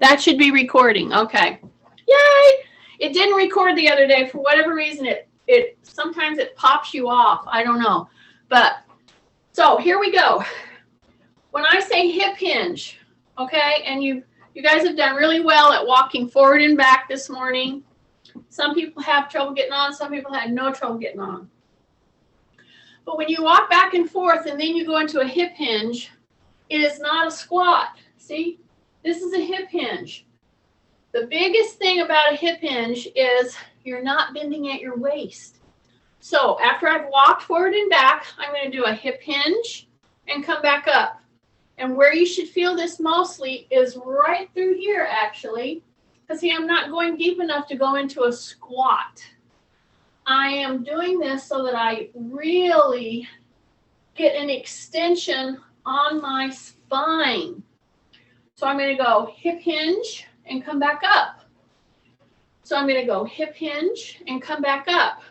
That should be recording. Okay. Yay! It didn't record the other day for whatever reason. It sometimes it pops you off. I don't know. But so here we go. When I say hip hinge, okay, and you guys have done really well at walking forward and back this morning. Some people have trouble getting on. Some people had no trouble getting on. But when you walk back and forth and then you go into a hip hinge, it is not a squat. See, this is a hip hinge. The biggest thing about a hip hinge is you're not bending at your waist. So after I've walked forward and back, I'm going to do a hip hinge and come back up. And where you should feel this mostly is right through here, actually. Because see, I'm not going deep enough to go into a squat. I am doing this so that I really get an extension on my spine. So I'm going to go hip hinge and come back up. So I'm going to go hip hinge and come back up.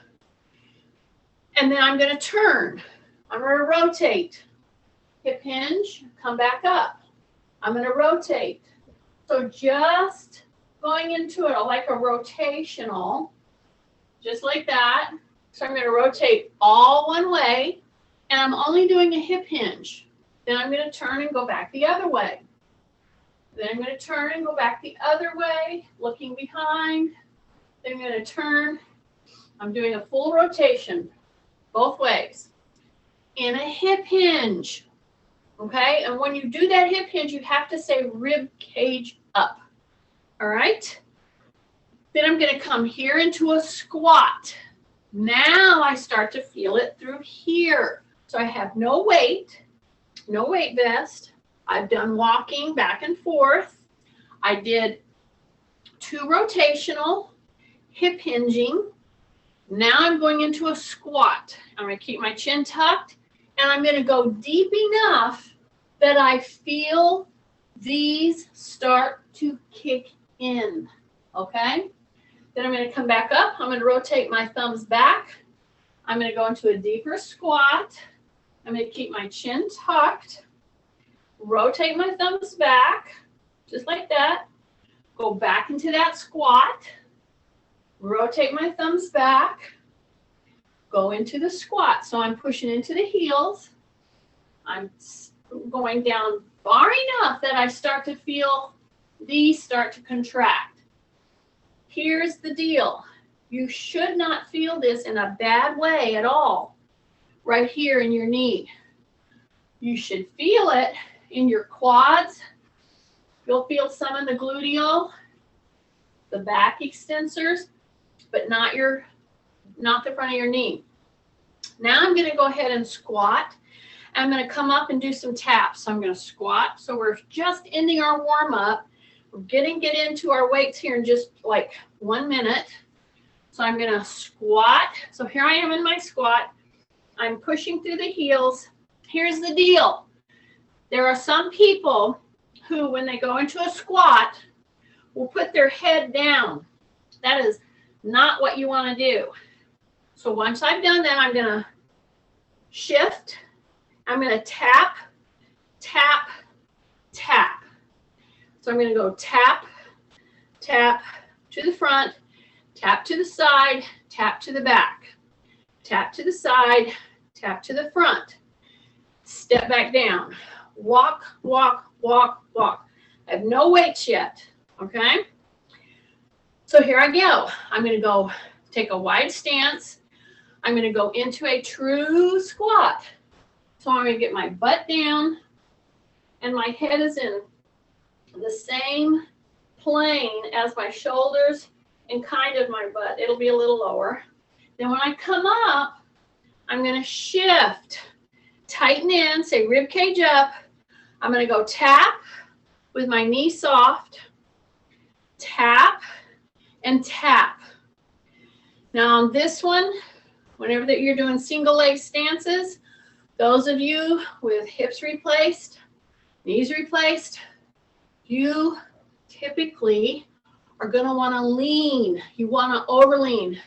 And then I'm going to turn. I'm going to rotate. Hip hinge, come back up. I'm going to rotate. So just going into it like a rotational, just like that. So I'm going to rotate all one way, and I'm only doing a hip hinge. Then I'm going to turn and go back the other way. Then I'm going to turn and go back the other way, looking behind. Then I'm going to turn. I'm doing a full rotation both ways in a hip hinge. Okay, and when you do that hip hinge, you have to say rib cage up. All right. Then I'm going to come here into a squat. Now I start to feel it through here. So I have no weight vest. I've done walking back and forth. I did 2 rotational hip hinging. Now I'm going into a squat. I'm going to keep my chin tucked. And I'm going to go deep enough that I feel these start to kick in, okay? Then I'm going to come back up. I'm going to rotate my thumbs back. I'm going to go into a deeper squat. I'm going to keep my chin tucked. Rotate my thumbs back, just like that. Go back into that squat. Rotate my thumbs back. Go into the squat. So I'm pushing into the heels. I'm going down far enough that I start to feel these start to contract. Here's the deal. You should not feel this in a bad way at all, right here in your knee. You should feel it in your quads. You'll feel some in the gluteal, the back extensors, but not the front of your knee. Now I'm going to go ahead and squat. I'm going to come up and do some taps. So I'm going to squat. So we're just ending our warm up. We're get into our weights here in just like 1 minute. So I'm going to squat. So here I am in my squat. I'm pushing through the heels. Here's the deal. There are some people who, when they go into a squat, will put their head down. That is not what you want to do. So once I've done that, I'm going to shift. I'm going to tap, tap, tap. So I'm going to go tap, tap to the front, tap to the side, tap to the back, tap to the side, tap to the front, step back down, walk, walk, walk, walk. I have no weights yet, okay? So here I go. I'm going to go take a wide stance. I'm going to go into a true squat. So I'm going to get my butt down and my head is in the same plane as my shoulders and kind of my butt. It'll be a little lower. Then when I come up, I'm going to shift, tighten in, say rib cage up. I'm going to go tap with my knee soft, tap and tap. Now on this one, whenever that you're doing single leg stances, those of you with hips replaced, knees replaced, you typically are going to want to lean. You want to overlean,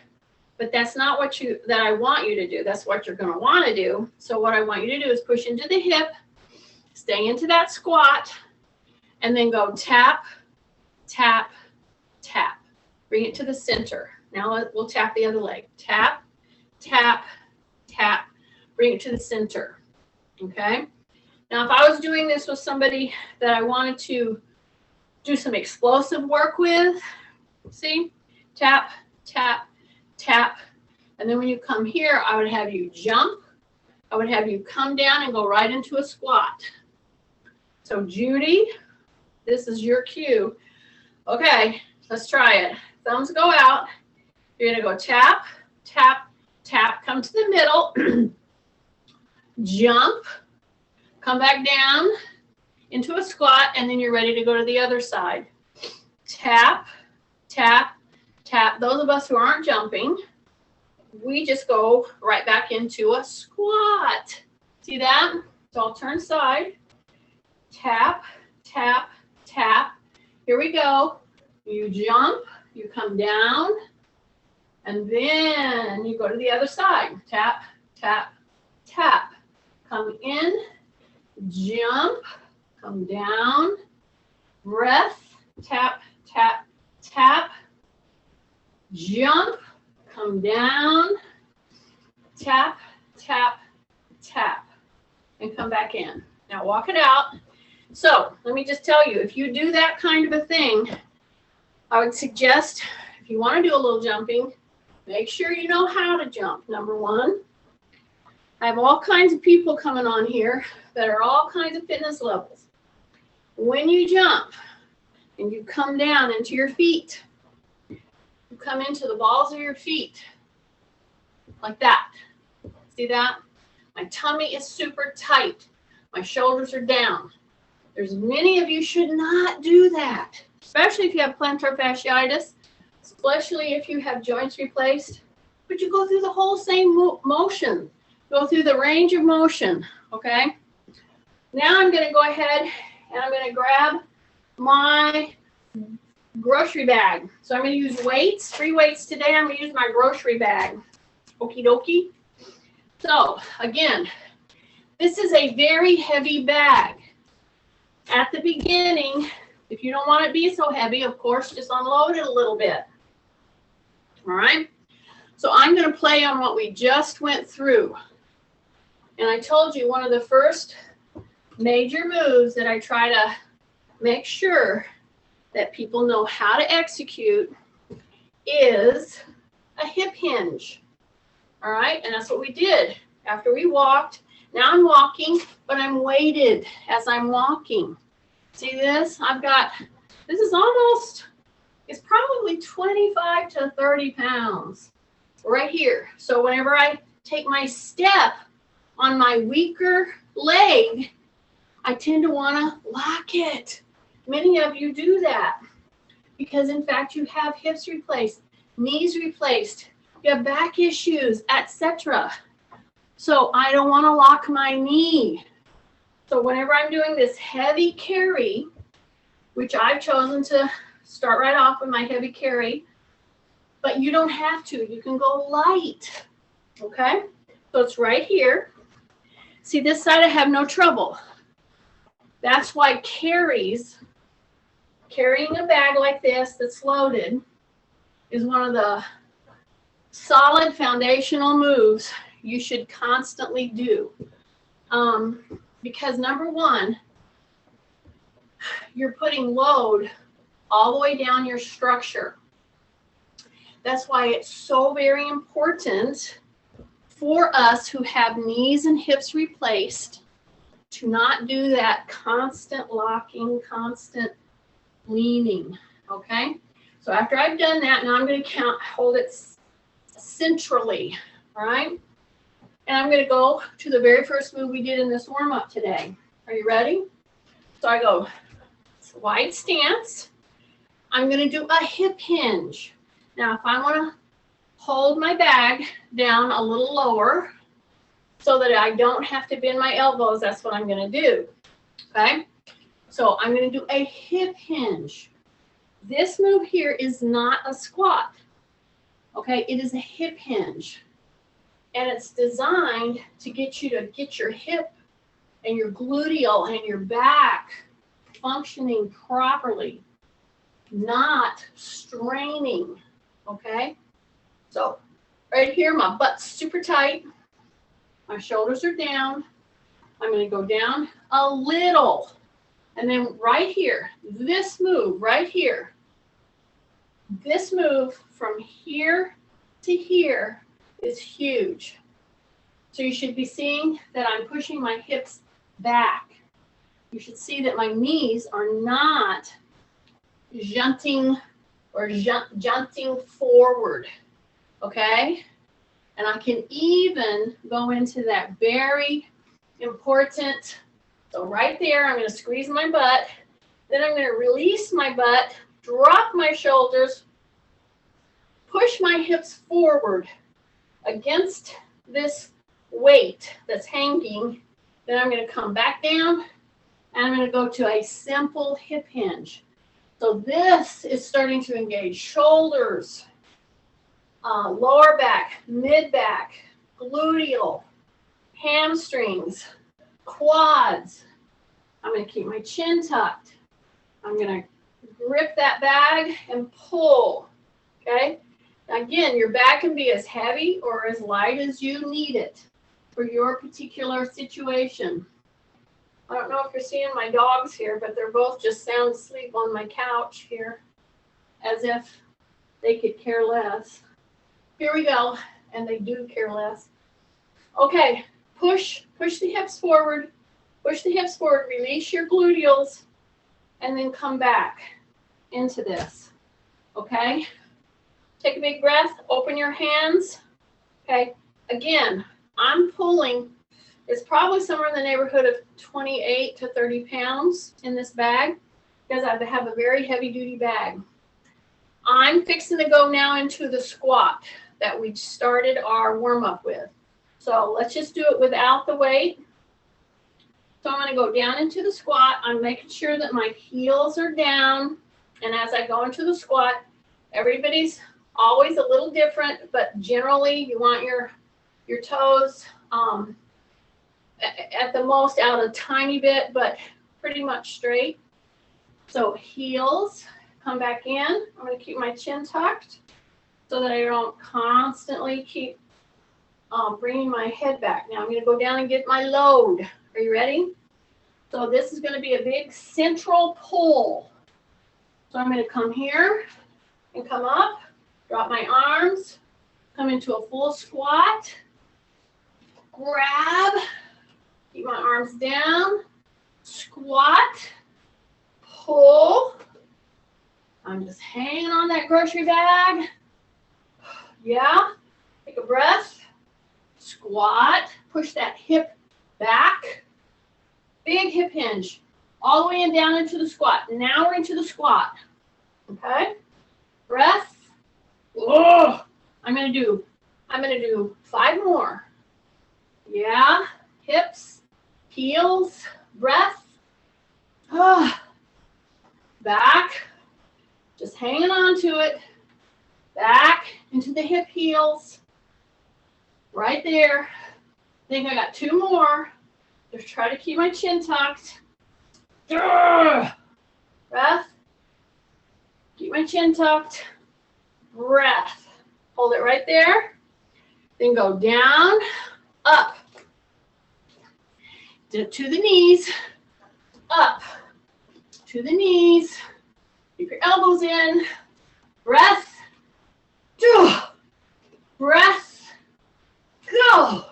but that's not what I want you to do. That's what you're going to want to do. So what I want you to do is push into the hip, stay into that squat, and then go tap, tap, tap. Bring it to the center. Now we'll tap the other leg. Tap, tap, tap. Bring it to the center. Okay? Now, if I was doing this with somebody that I wanted to do some explosive work with, see? Tap, tap, tap. And then when you come here, I would have you jump. I would have you come down and go right into a squat. So, Judy, this is your cue. Okay, let's try it. Thumbs go out. You're going to go tap, tap, tap. Come to the middle. Jump. Come back down into a squat, and then you're ready to go to the other side. Tap, tap, tap. Those of us who aren't jumping, we just go right back into a squat. See that? So I'll turn side. Tap, tap, tap. Here we go. You jump, you come down, and then you go to the other side. Tap, tap, tap. Come in, jump, come down, breath, tap, tap, tap, jump, come down, tap, tap, tap, and come back in. Now walk it out. So let me just tell you, if you do that kind of a thing, I would suggest, if you want to do a little jumping, make sure you know how to jump, number one. I have all kinds of people coming on here that are all kinds of fitness levels. When you jump and you come down into your feet, you come into the balls of your feet like that. See that? My tummy is super tight. My shoulders are down. There's many of you should not do that, especially if you have plantar fasciitis, especially if you have joints replaced. But you go through the whole same motion. Go through the range of motion, okay? Now I'm going to go ahead and I'm going to grab my grocery bag. So I'm going to use weights, 3 weights today. I'm going to use my grocery bag. Okie dokie. So again, this is a very heavy bag. At the beginning, if you don't want it to be so heavy, of course, just unload it a little bit. All right? So I'm going to play on what we just went through. And I told you one of the first major moves that I try to make sure that people know how to execute is a hip hinge. All right, and that's what we did after we walked. Now I'm walking, but I'm weighted as I'm walking. See this? This is almost, it's probably 25 to 30 pounds right here. So whenever I take my step on my weaker leg, I tend to want to lock it. Many of you do that because, in fact, you have hips replaced, knees replaced, you have back issues, etc. So I don't want to lock my knee. So whenever I'm doing this heavy carry, which I've chosen to start right off with my heavy carry, but you don't have to. You can go light, okay? So it's right here. See, this side I have no trouble. That's why carrying a bag like this that's loaded is one of the solid foundational moves you should constantly do. Because number one, you're putting load all the way down your structure. That's why it's so very important for us who have knees and hips replaced to not do that constant locking, constant leaning, okay? So after I've done that, now I'm going to hold it centrally, all right? And I'm going to go to the very first move we did in this warm-up today. Are you ready? So I go wide stance. I'm going to do a hip hinge. Now, if I want to hold my bag down a little lower so that I don't have to bend my elbows, that's what I'm going to do, okay? So I'm going to do a hip hinge. This move here is not a squat, okay? It is a hip hinge, and it's designed to get you to get your hip and your gluteal and your back functioning properly, not straining, okay? So right here, my butt's super tight. My shoulders are down. I'm going to go down a little. And then right here, this move right here, this move from here to here is huge. So you should be seeing that I'm pushing my hips back. You should see that my knees are not junting or junting forward, okay? And I can even go into that very important, so right there, I'm going to squeeze my butt, then I'm going to release my butt, drop my shoulders, push my hips forward against this weight that's hanging, then I'm going to come back down, and I'm going to go to a simple hip hinge. So this is starting to engage shoulders, lower back, mid back, gluteal, hamstrings, quads. I'm going to keep my chin tucked. I'm going to grip that bag and pull, okay? Again, your bag can be as heavy or as light as you need it for your particular situation. I don't know if you're seeing my dogs here, but they're both just sound asleep on my couch here, as if they could care less. Here we go, and they do care less. Okay, push the hips forward, release your gluteals, and then come back into this, okay? Take a big breath, open your hands, okay? Again, I'm pulling. It's probably somewhere in the neighborhood of 28 to 30 pounds in this bag because I have a very heavy duty bag. I'm fixing to go now into the squat that we started our warm up with. So let's just do it without the weight. So I'm going to go down into the squat. I'm making sure that my heels are down. And as I go into the squat, everybody's always a little different, but generally you want your toes at the most out a tiny bit, but pretty much straight. So heels, come back in. I'm going to keep my chin tucked so that I don't constantly keep bringing my head back. Now I'm going to go down and get my load. Are you ready? So this is going to be a big central pull. So I'm going to come here and come up, drop my arms, come into a full squat, grab, keep my arms down, squat, pull. I'm just hanging on that grocery bag. Yeah, take a breath, squat, push that hip back, big hip hinge, all the way and down into the squat. Now we're into the squat, okay? Breath. Whoa. I'm gonna do 5 more. Yeah, hips, heels, breath. Back, just hanging on to it. Back into the hip heels. Right there. I think I got 2 more. Just try to keep my chin tucked. Breath. Keep my chin tucked. Breath. Hold it right there. Then go down, up. To the knees. Up. To the knees. Keep your elbows in. Breath. Breath. Go.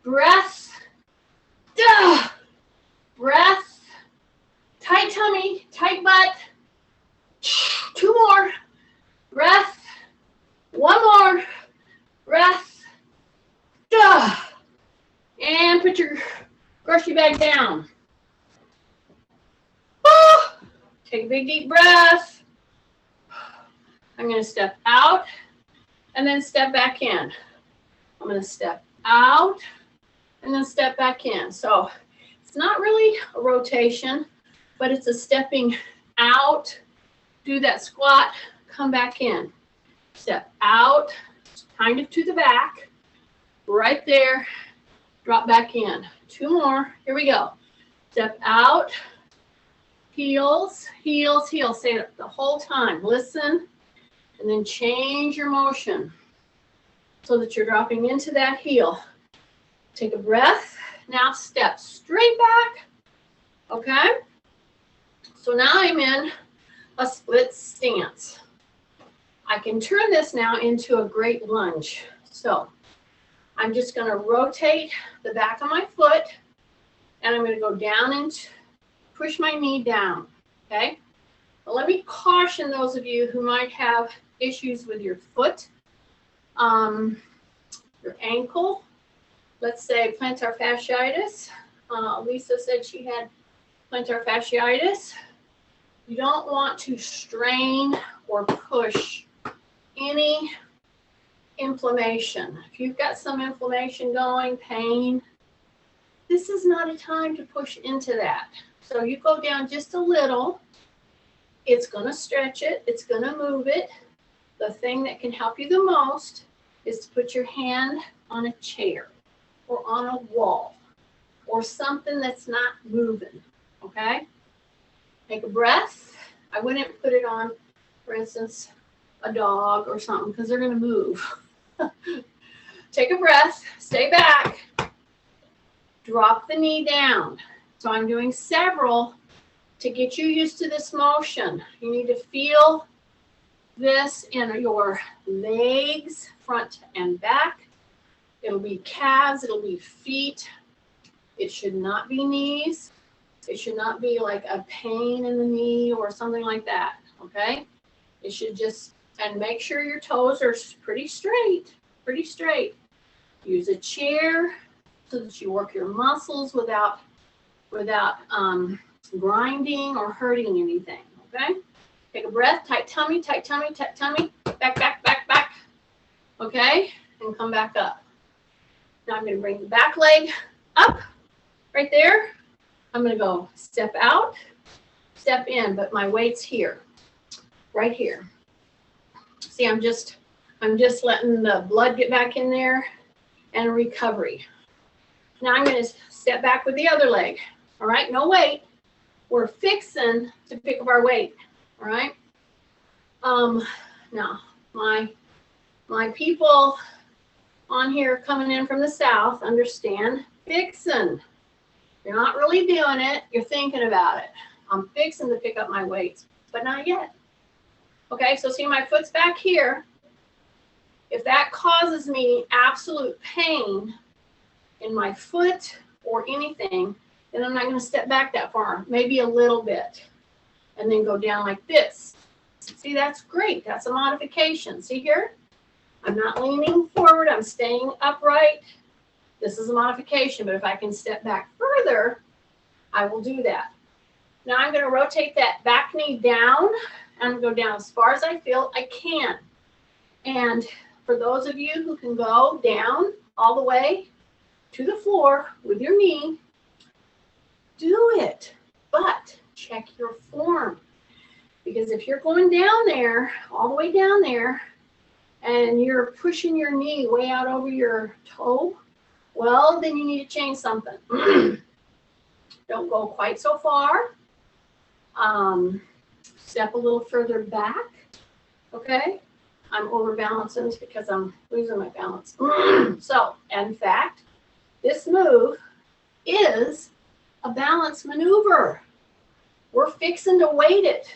Breath. Breath. Tight tummy, tight butt. 2 more. Breath. 1 more. Breath. And put your grocery bag down. Take a big deep breath. I'm going to step out and then step back in. I'm going to step out and then step back in. So it's not really a rotation, but it's a stepping out, do that squat, come back in. Step out, kind of to the back, right there, drop back in. 2 more, here we go. Step out, Heels, heels, heels. Say it the whole time. Listen, and then change your motion so that you're dropping into that heel. Take a breath. Now step straight back. Okay? So now I'm in a split stance. I can turn this now into a great lunge. So I'm just going to rotate the back of my foot, and I'm going to go down and push my knee down. Okay? But let me caution those of you who might have issues with your foot, your ankle, let's say plantar fasciitis. Lisa said she had plantar fasciitis. You don't want to strain or push any inflammation. If you've got some inflammation going, pain, this is not a time to push into that. So you go down just a little. It's going to stretch it. It's going to move it. The thing that can help you the most is to put your hand on a chair or on a wall or something that's not moving, okay? Take a breath. I wouldn't put it on, for instance, a dog or something because they're going to move. Take a breath. Stay back. Drop the knee down. So I'm doing several to get you used to this motion. You need to feel this in your legs, front and back. It'll be calves, it'll be feet. It should not be knees. It should not be like a pain in the knee or something like that, okay? It should just, and make sure your toes are pretty straight, pretty straight. Use a chair so that you work your muscles without grinding or hurting anything, okay? Take a breath, tight tummy, tight tummy, tight tummy, back, back, back, back, okay? And come back up. Now I'm going to bring the back leg up, right there. I'm going to go step out, step in, but my weight's here, right here. See, I'm just letting the blood get back in there and a recovery. Now I'm going to step back with the other leg. All right, no weight. We're fixing to pick up our weight. All right. Now my people on here coming in from the south understand fixing. You're not really doing it. You're thinking about it. I'm fixing to pick up my weights, but not yet. Okay, so see my foot's back here. If that causes me absolute pain in my foot or anything, then I'm not going to step back that far, maybe a little bit, and then go down like this. See, that's great. That's a modification. See here? I'm not leaning forward. I'm staying upright. This is a modification, but if I can step back further, I will do that. Now I'm going to rotate that back knee down. I'm going to go down as far as I feel I can. And for those of you who can go down all the way to the floor with your knee, do it. But check your form. Because if you're going down there, all the way down there, and you're pushing your knee way out over your toe, well, then you need to change something. Don't go quite so far. Step a little further back, okay? I'm overbalancing this because I'm losing my balance. So, in fact, this move is a balance maneuver. We're fixing to weight it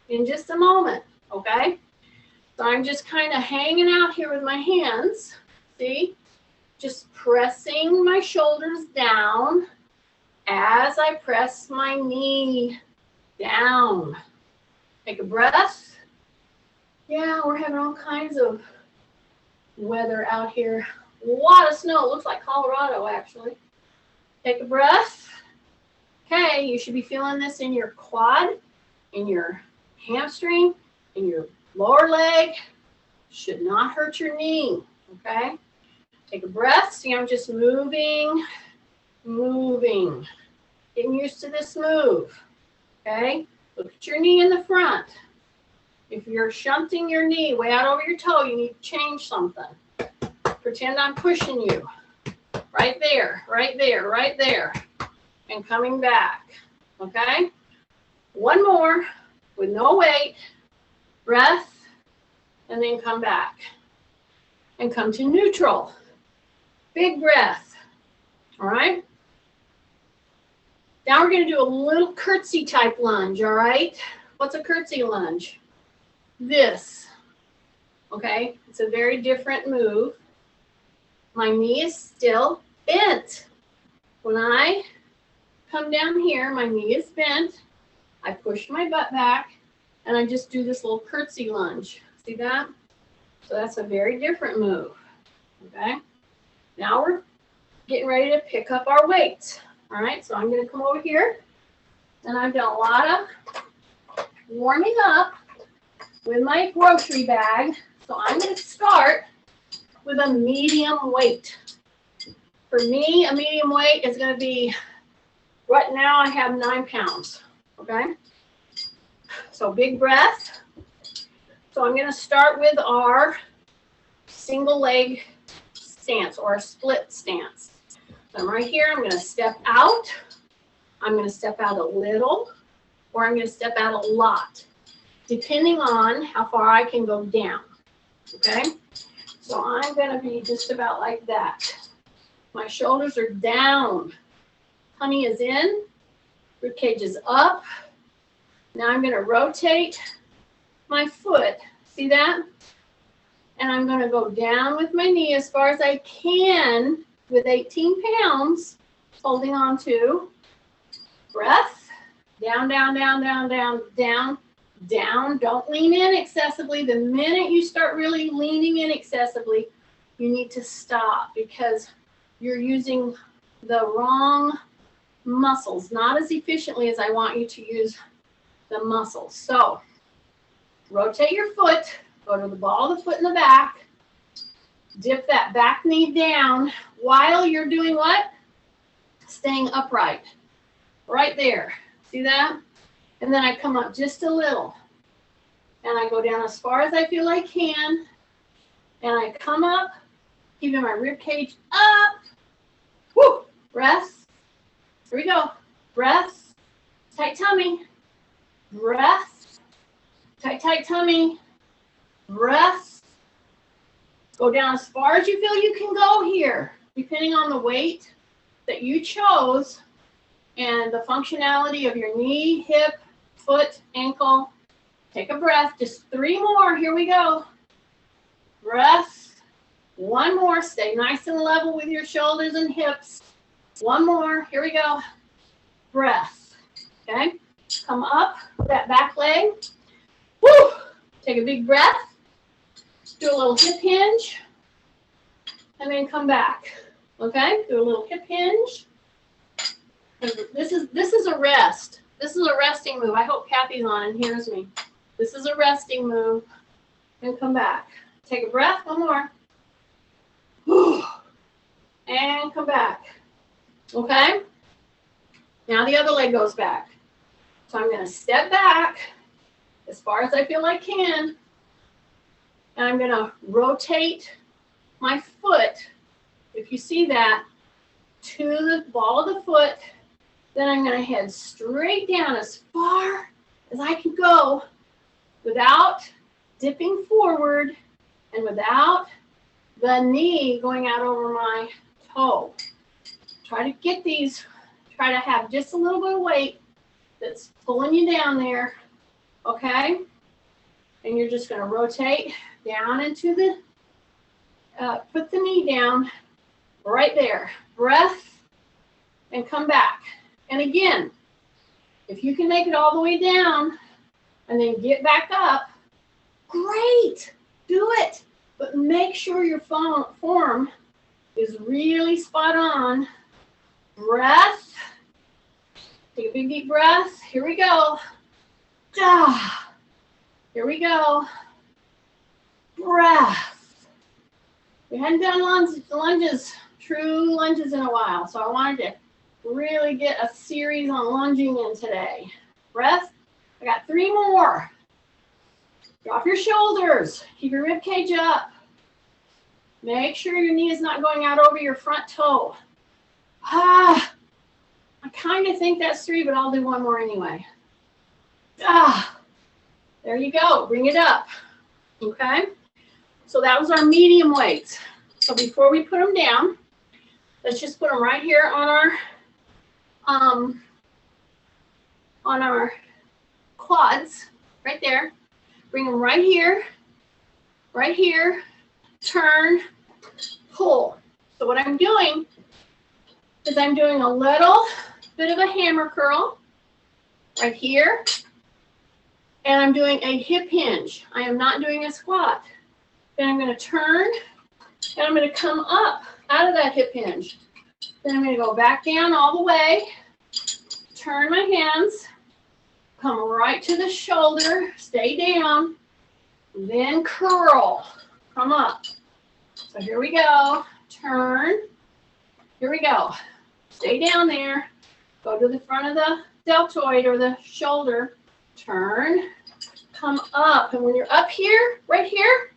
in just a moment, okay? So I'm just kind of hanging out here with my hands, see? Just pressing my shoulders down as I press my knee down. Take a breath. Yeah, we're having all kinds of weather out here. A lot of snow. It looks like Colorado, actually. Take a breath. Okay, you should be feeling this in your quad, in your hamstring, in your lower leg. Should not hurt your knee, okay? Take a breath. See, I'm just moving. Getting used to this move, okay? Look at your knee in the front. If you're shunting your knee way out over your toe, you need to change something. Pretend I'm pushing you. Right there, right there, right there. And coming back, okay? One more with no weight. Breath, and then come back. And come to neutral. Big breath. All right? Now we're going to do a little curtsy type lunge, all right? What's a curtsy lunge? This. Okay? It's a very different move. My knee is still bent. When I come down here, my knee is bent. I push my butt back, and I just do this little curtsy lunge. See that? So that's a very different move. Okay? Now we're getting ready to pick up our weights. All right? So I'm going to come over here, and I've done a lot of warming up with my grocery bag. So I'm going to start with a medium weight. For me, a medium weight is going to be, right now I have 9 pounds. Okay? So big breath. So I'm going to start with our single leg stance or a split stance. So I'm right here. I'm going to step out. I'm going to step out a little, or I'm going to step out a lot, depending on how far I can go down. Okay? So I'm going to be just about like that. My shoulders are down. Tummy is in. Ribcage is up. Now I'm going to rotate my foot. See that? And I'm going to go down with my knee as far as I can with 18 pounds, holding on to. Breath. Down, down, down, down, down, down, down. Don't lean in excessively. The minute you start really leaning in excessively, you need to stop because you're using the wrong muscles, not as efficiently as I want you to use the muscles. So rotate your foot, go to the ball of the foot in the back, dip that back knee down while you're doing what? Staying upright. Right there. See that? And then I come up just a little. And I go down as far as I feel I can. And I come up, keeping my rib cage up. Woo! Breath. Here we go. Breath. Tight tummy. Breath. Tight, tight tummy. Breath. Go down as far as you feel you can go here, depending on the weight that you chose and the functionality of your knee, hip, foot, ankle. Take a breath. Just 3 more. Here we go. Breath. 1 more. Stay nice and level with your shoulders and hips. 1 more. Here we go. Breath. Okay? Come up with that back leg. Woo! Take a big breath. Do a little hip hinge. And then come back. Okay? Do a little hip hinge. This is a rest. This is a resting move. I hope Kathy's on and hears me. This is a resting move. And come back. Take a breath. 1 more. And come back. Okay? Now the other leg goes back. So I'm going to step back as far as I feel I can. And I'm going to rotate my foot, if you see that, to the ball of the foot. Then I'm going to head straight down as far as I can go without dipping forward and without the knee going out over my toe. Try to get these, try to have just a little bit of weight that's pulling you down there, okay? And you're just going to rotate down into the, put the knee down right there. Breath, and come back. And again, if you can make it all the way down and then get back up, great, do it. But make sure your form is really spot on. Breath. Take a big deep breath. Here we go. Here we go. Breath. We hadn't done lunges, true lunges in a while, so I wanted to really get a series on lunging in today. Breath. I got 3 more. Drop your shoulders. Keep your rib cage up. Make sure your knee is not going out over your front toe. I kind of think that's 3, but I'll do 1 more anyway. There you go. Bring it up. Okay. So that was our medium weights. So before we put them down, let's just put them right here on our quads, right there. Bring them right here, turn, pull. So what I'm doing is I'm doing a little bit of a hammer curl right here, and I'm doing a hip hinge. I am not doing a squat. Then I'm going to turn, and I'm going to come up out of that hip hinge. Then I'm going to go back down all the way, turn my hands, come right to the shoulder, stay down, then curl, come up. So here we go, turn, here we go. Stay down there, go to the front of the deltoid or the shoulder, turn, come up. And when you're up here, right here,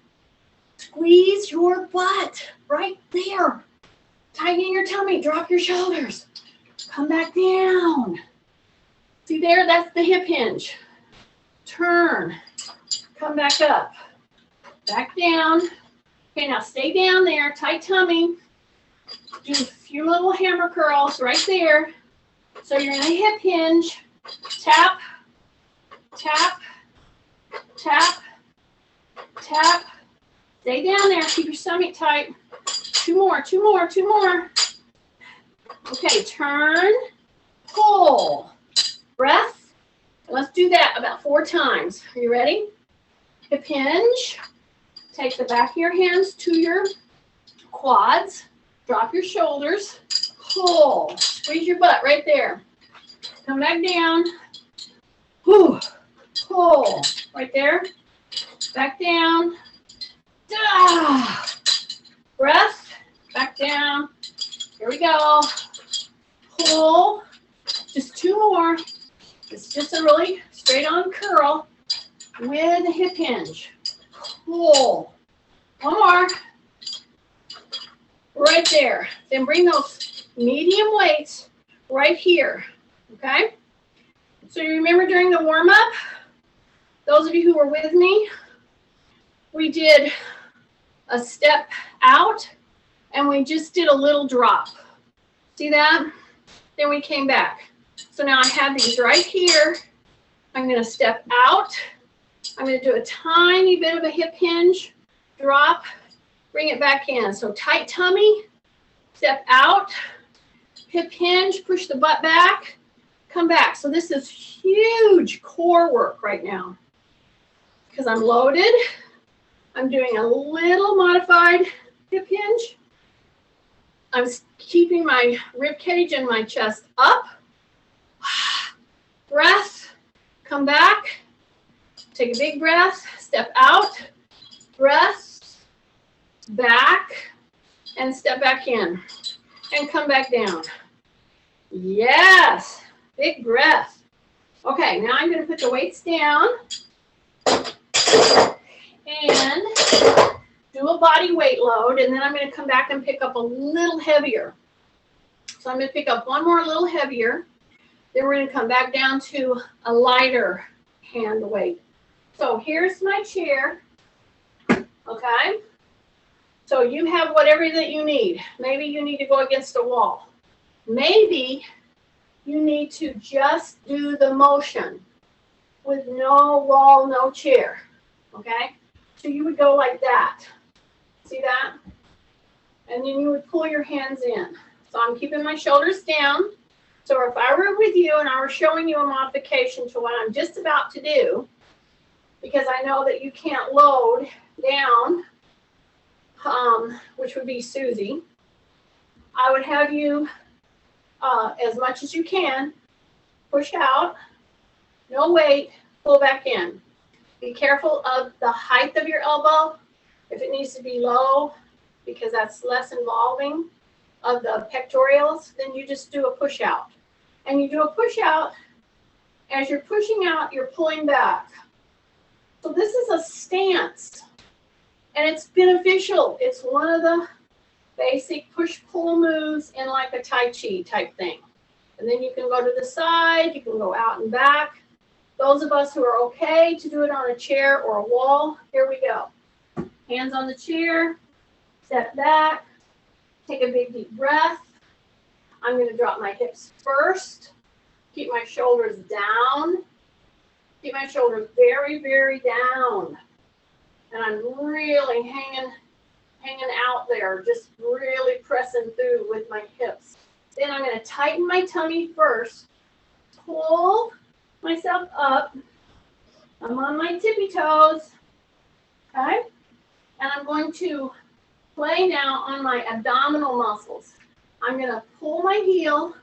squeeze your butt right there. Tighten your tummy, drop your shoulders. Come back down. See there, that's the hip hinge. Turn, come back up, back down. Okay, now stay down there, tight tummy. Do a few little hammer curls right there. So you're in a hip hinge. Tap, tap, tap, tap. Stay down there, keep your stomach tight. Two more. Okay, turn, pull, breath. Let's do that about 4 times. Are you ready? Hip hinge. Take the back of your hands to your quads. Drop your shoulders. Pull. Squeeze your butt right there. Come back down. Whew. Pull. Right there. Back down. Breath. Back down. Here we go. Pull. Just 2 more. It's just a really straight on curl with a hip hinge. Pull. 1 more. Right there. Then bring those medium weights right here. Okay? So you remember during the warm-up, those of you who were with me, we did a step out and we just did a little drop. See that? Then we came back. So now I have these right here. I'm going to step out. I'm going to do a tiny bit of a hip hinge, drop, bring it back in. So tight tummy, step out, hip hinge, push the butt back, come back. So this is huge core work right now because I'm loaded. I'm doing a little modified hip hinge. I'm keeping my rib cage and my chest up. Breath, come back, take a big breath, step out, breath, back, and step back in, and come back down. Yes, big breath. Okay, now I'm going to put the weights down and do a body weight load, and then I'm going to come back and pick up a little heavier. So I'm going to pick up 1 more little heavier. Then we're going to come back down to a lighter hand weight. So here's my chair. Okay. So you have whatever that you need. Maybe you need to go against a wall. Maybe you need to just do the motion with no wall, no chair. Okay. So you would go like that. See that? And then you would pull your hands in. So I'm keeping my shoulders down. So if I were with you and I were showing you a modification to what I'm just about to do, because I know that you can't load down, which would be Susie, I would have you, as much as you can, push out, no weight, pull back in. Be careful of the height of your elbow. If it needs to be low, because that's less involving of the pectorals, then you just do a push out. And you do a push out. As you're pushing out, you're pulling back. So this is a stance, and it's beneficial. It's one of the basic push-pull moves in like a Tai Chi type thing. And then you can go to the side, you can go out and back. Those of us who are okay to do it on a chair or a wall, here we go. Hands on the chair, step back, take a big deep breath. I'm going to drop my hips first, keep my shoulders down, keep my shoulders very, very down. And I'm really hanging out there, just really pressing through with my hips. Then I'm going to tighten my tummy first, pull myself up. I'm on my tippy toes, okay? And I'm going to play now on my abdominal muscles. I'm going to pull my heel,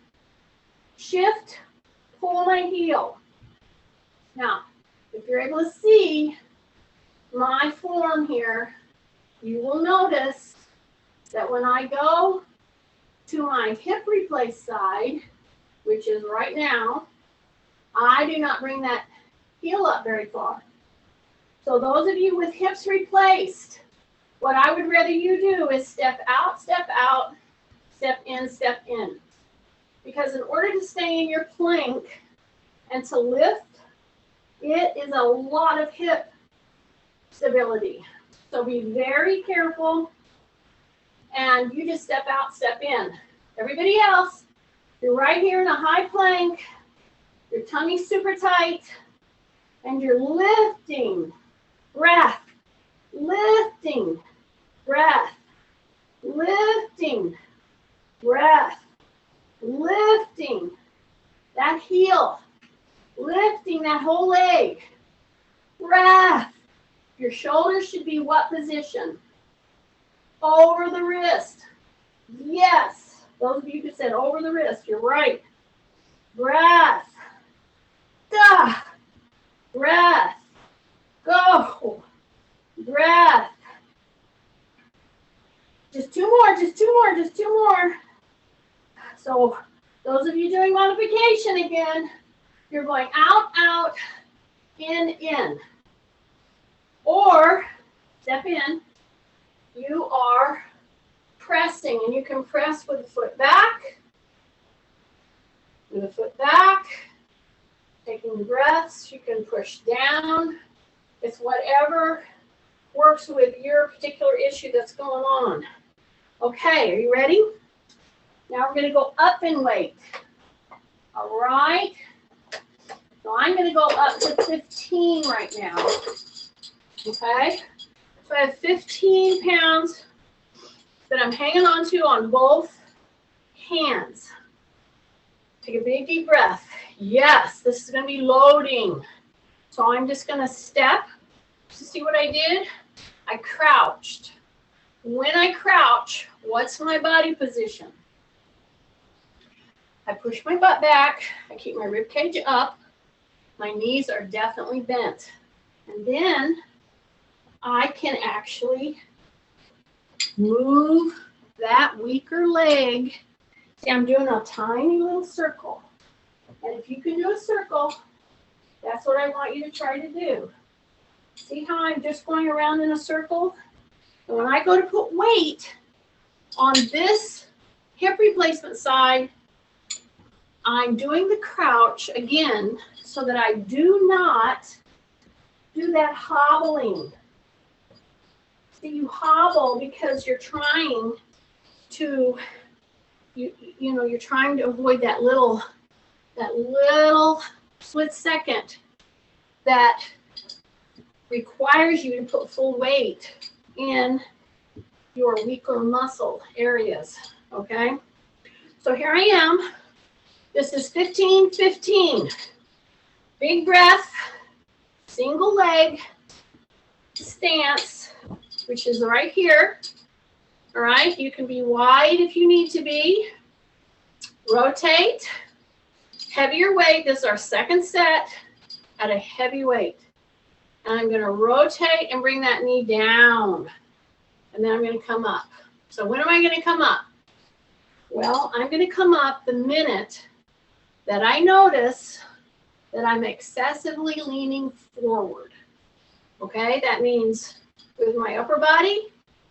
shift, pull my heel. Now, if you're able to see my form here, you will notice that when I go to my hip replace side, which is right now, I do not bring that heel up very far. So those of you with hips replaced, what I would rather you do is step out, step in, step in. Because in order to stay in your plank and to lift, it is a lot of hip stability. So be very careful, and you just step out, step in. Everybody else, you're right here in a high plank, your tummy's super tight, and you're lifting, breath, lifting, breath, lifting, breath, lifting that heel, lifting that whole leg, breath. Your shoulders should be what position? Over the wrist. Yes. Those of you who said over the wrist, you're right. Breath. Duh. Breath. Go. Breath. Just two more, just two more, just two more. So those of you doing modification again, you're going out, out, in. Or step in, you are pressing, and you can press with the foot back, taking breaths. You can push down. It's whatever works with your particular issue that's going on. Okay, are you ready? Now we're going to go up in weight. All right. So I'm going to go up to 15 right now. Okay, so I have 15 pounds that I'm hanging on to on both hands. Take a big deep breath. Yes, this is going to be loading. So I'm just going to step. To see what I did? I crouched. When I crouch, what's my body position? I push my butt back. I keep my rib cage up. My knees are definitely bent. And then I can actually move that weaker leg. See, I'm doing a tiny little circle. And if you can do a circle, that's what I want you to try to do. See how I'm just going around in a circle? And when I go to put weight on this hip replacement side, I'm doing the crouch again so that I do not do that hobbling. See, you hobble because you're trying to, you're trying to avoid that little split second that requires you to put full weight in your weaker muscle areas, okay? So here I am. This is 15, 15. Big breath, single leg stance, which is right here. All right, you can be wide if you need to be. Rotate, heavier weight. This is our second set at a heavy weight. And I'm going to rotate and bring that knee down. And then I'm going to come up. So when am I going to come up? Well, I'm going to come up the minute that I notice that I'm excessively leaning forward. Okay, that means with my upper body,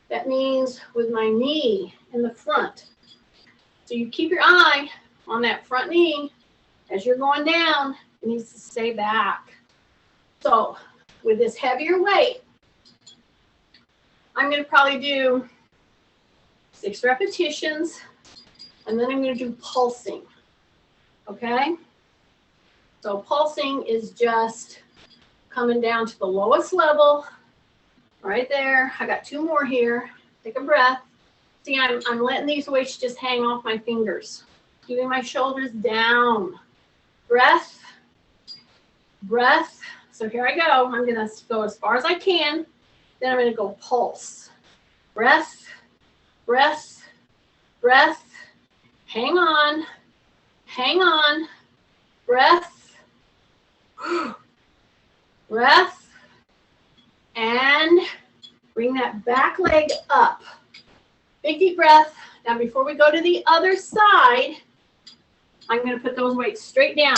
that means with my knee in the front. So you keep your eye on that front knee as you're going down. It needs to stay back. So with this heavier weight, I'm going to probably do 6 repetitions, and then I'm going to do pulsing. Okay? So pulsing is just coming down to the lowest level, right there. I got 2 more here. Take a breath. See, I'm letting these weights just hang off my fingers, keeping my shoulders down. Breath, breath. So here I go. I'm going to go as far as I can. Then I'm going to go pulse. Breath, breath, breath. Hang on, breath, breath, and bring that back leg up. Big deep breath. Now before we go to the other side, I'm going to put those weights straight down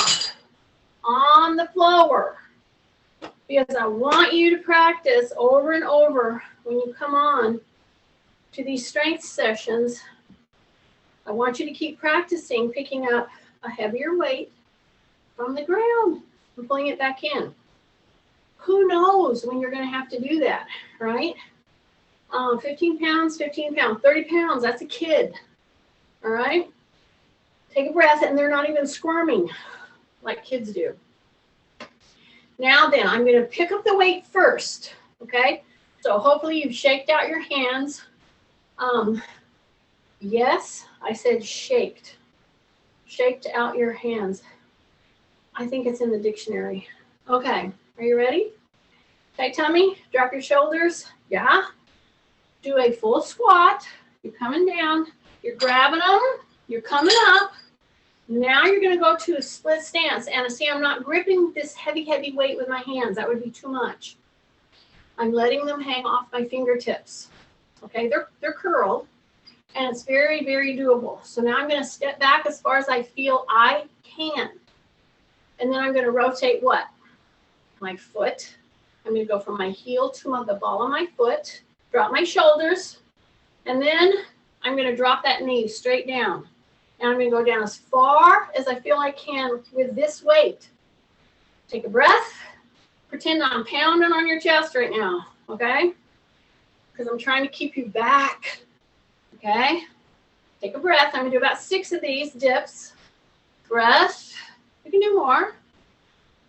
on the floor, because I want you to practice over and over when you come on to these strength sessions. I want you to keep practicing picking up a heavier weight from the ground and pulling it back in. Who knows when you're going to have to do that, right? 15 pounds, 30 pounds, that's a kid, all right? Take a breath, and they're not even squirming like kids do. Now then, I'm going to pick up the weight first, okay? So hopefully you've shaked out your hands. Yes, I said shaked. Shaked out your hands. I think it's in the dictionary. Okay, are you ready? Tight tummy, drop your shoulders. Yeah. Do a full squat. You're coming down. You're grabbing them. You're coming up. Now you're going to go to a split stance. And see, I'm not gripping this heavy weight with my hands. That would be too much. I'm letting them hang off my fingertips. Okay, they're curled. And it's very, very doable. So now I'm going to step back as far as I feel I can. And then I'm going to rotate what? My foot. I'm going to go from my heel to the ball of my foot. Drop my shoulders. And then I'm going to drop that knee straight down. And I'm going to go down as far as I feel I can with this weight. Take a breath. Pretend I'm pounding on your chest right now. Okay? Because I'm trying to keep you back. Okay, take a breath. I'm going to do about 6 of these dips. Breath. You can do more.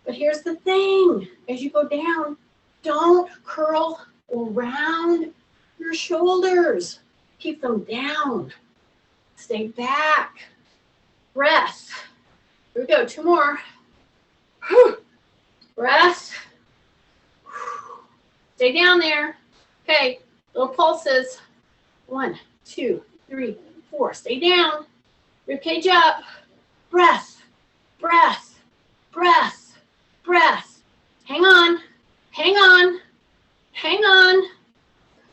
But here's the thing. As you go down, don't curl around your shoulders. Keep them down. Stay back. Breath. Here we go. 2 more. Breath. Stay down there. Okay, little pulses. 1, 2, 3, 4. Stay down. Ribcage up. Breath, breath, breath, breath. Hang on, hang on, hang on,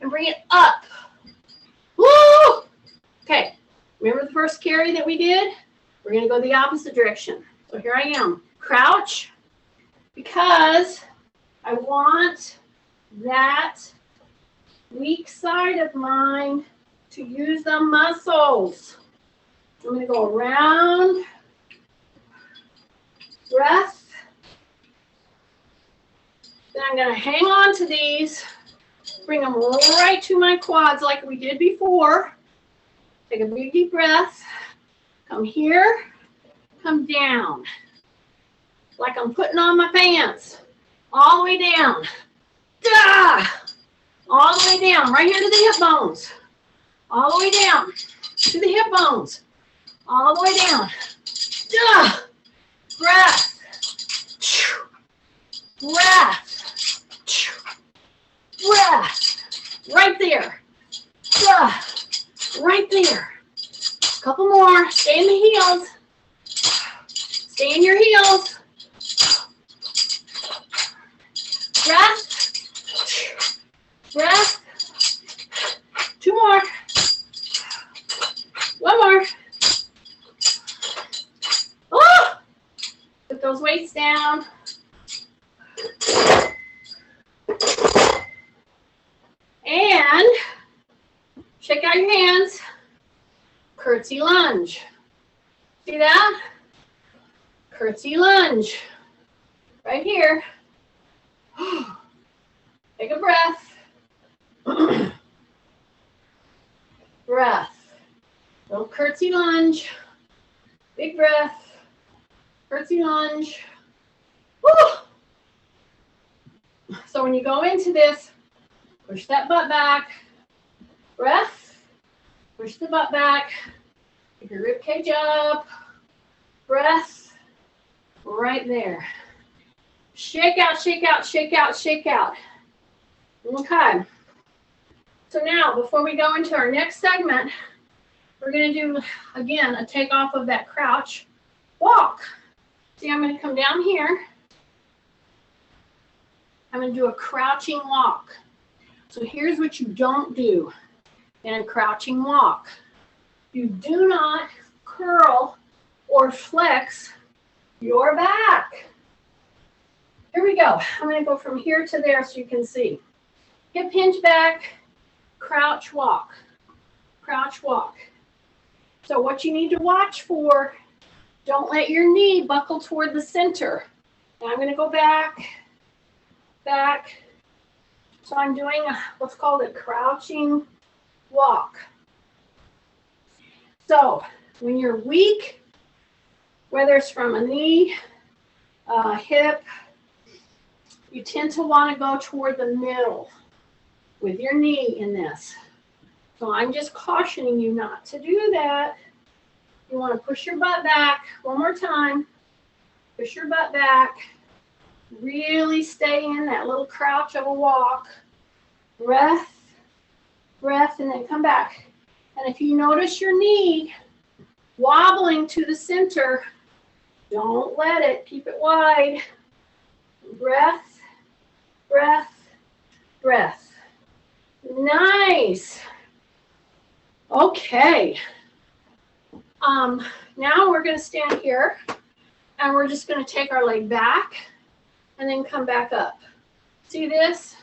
and bring it up. Woo! Okay, remember the first carry that we did? We're going to go the opposite direction. So here I am. Crouch, because I want that weak side of mine to use the muscles. I'm going to go around. Breath. Then I'm going to hang on to these. Bring them right to my quads like we did before. Take a big deep breath. Come here. Come down. Like I'm putting on my pants. All the way down. Duh! All the way down, right here to the hip bones. All the way down to the hip bones. All the way down. Duh. Breath. Breath. Breath. Right there. Duh. Right there. A couple more. Stay in the heels. Stay in your heels. Breath. Breath. 2 more. 1 more. Oh! Put those weights down. And shake out your hands. Curtsy lunge. See that? Curtsy lunge. right here. Take a breath. Breath. Little curtsy lunge. Big breath. Curtsy lunge. Woo! So when you go into this, push that butt back. Breath. Push the butt back. Pick your rib cage up. Breath. Right there. Shake out, shake out, shake out, shake out. Okay. So now, before we go into our next segment, we're going to do, again, a takeoff of that crouch walk. See, I'm going to come down here. I'm going to do a crouching walk. So here's what you don't do in a crouching walk. You do not curl or flex your back. Here we go. I'm going to go from here to there so you can see. Hip hinge back, crouch walk, crouch walk. So what you need to watch for, don't let your knee buckle toward the center. Now I'm going to go back, back. So I'm doing what's called a crouching walk. So when you're weak, whether it's from a knee, hip, you tend to want to go toward the middle with your knee in this. So I'm just cautioning you not to do that. You want to push your butt back. One more time. Push your butt back. Really stay in that little crouch of a walk. Breath, breath, and then come back. And if you notice your knee wobbling to the center, don't let it. Keep it wide. Breath, breath, breath. Nice. Okay. Now we're going to stand here and we're just going to take our leg back and then come back up. See this?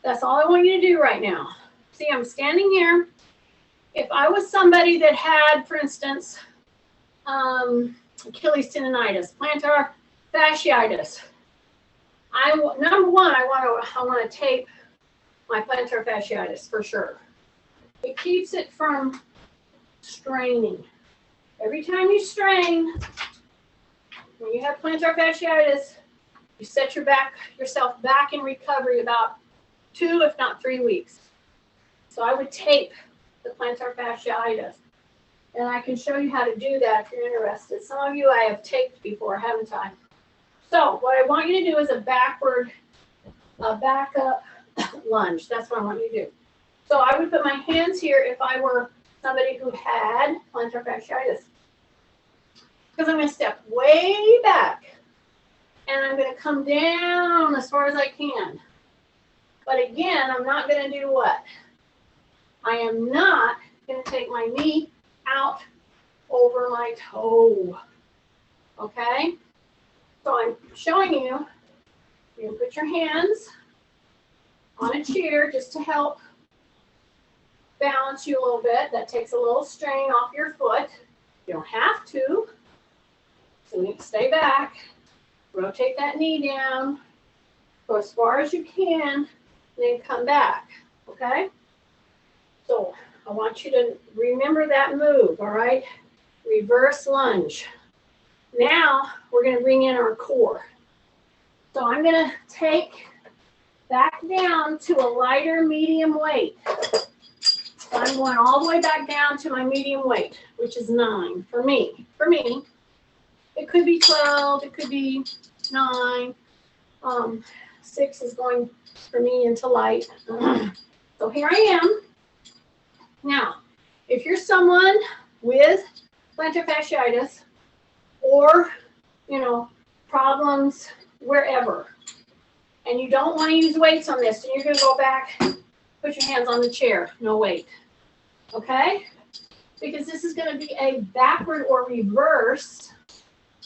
That's all I want you to do right now. See, I'm standing here. If I was somebody that had, for instance, Achilles tendonitis, plantar fasciitis, number one, I want to tape my plantar fasciitis for sure. It keeps it from straining. Every time you strain, when you have plantar fasciitis, you set yourself back in recovery about 2, if not 3 weeks. So I would tape the plantar fasciitis. And I can show you how to do that if you're interested. Some of you I have taped before, haven't I? So what I want you to do is a back up lunge. That's what I want you to do. So I would put my hands here if I were somebody who had plantar fasciitis. Because I'm going to step way back. And I'm going to come down as far as I can. But again, I'm not going to do what? I am not going to take my knee out over my toe. Okay? So I'm showing you, you can put your hands on a chair just to help balance you a little bit. That takes a little strain off your foot. You don't have to. So you stay back, rotate that knee down, go as far as you can, and then come back, okay? So I want you to remember that move, all right? Reverse lunge. Now we're going to bring in our core. So I'm going to take back down to a lighter medium weight. So I'm going all the way back down to my medium weight, which is 9 for me. For me, it could be 12, it could be 9. 6 is going for me into light. So here I am. Now, if you're someone with plantar fasciitis or, problems wherever, and you don't want to use weights on this, and you're going to go back, put your hands on the chair, no weight, okay? Because this is going to be a backward or reverse